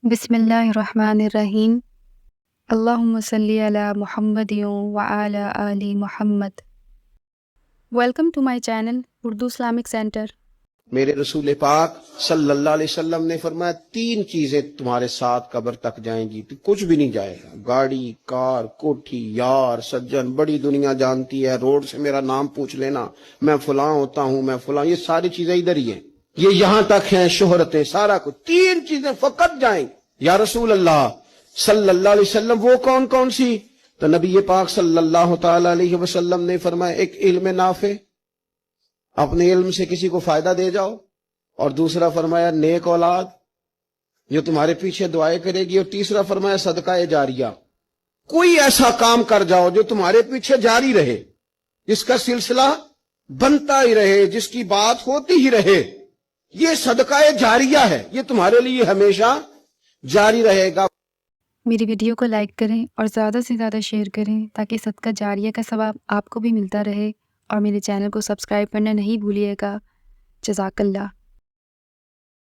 بسم اللہ الرحمن الرحیم۔ اللہم صلی علی محمد وعلی آل محمد۔ Welcome to my channel Urdu Islamic centre. میرے رسول پاک صلی اللہ علیہ وسلم نے فرمایا 3 چیزیں تمہارے ساتھ قبر تک جائیں گی، تو کچھ بھی نہیں جائے گا۔ گاڑی، کار، کوٹھی، یار، سجن، بڑی دنیا جانتی ہے، روڈ سے میرا نام پوچھ لینا، میں فلاں ہوتا ہوں، میں فلاں، یہ ساری چیزیں ادھر ہی ہیں، یہ یہاں تک ہیں، شہرتیں، سارا کچھ۔ 3 چیزیں فقط جائیں گی۔ یا رسول اللہ صلی اللہ علیہ وسلم وہ کون کون سی؟ تو نبی پاک صلی اللہ تعالی علیہ وسلم نے فرمایا، ایک علم نافع، اپنے علم سے کسی کو فائدہ دے جاؤ، اور دوسرا فرمایا نیک اولاد جو تمہارے پیچھے دعائیں کرے گی، اور تیسرا فرمایا صدقہ جاریہ، کوئی ایسا کام کر جاؤ جو تمہارے پیچھے جاری رہے، جس کا سلسلہ بنتا ہی رہے، جس کی بات ہوتی ہی رہے، یہ صدقہ جاریہ ہے، یہ تمہارے لیے ہمیشہ جاری رہے گا۔ میری ویڈیو کو لائک کریں اور زیادہ سے زیادہ شیئر کریں تاکہ صدقہ جاریہ کا ثواب آپ کو بھی ملتا رہے، اور میرے چینل کو سبسکرائب کرنا نہیں بھولیے گا۔ جزاک اللہ۔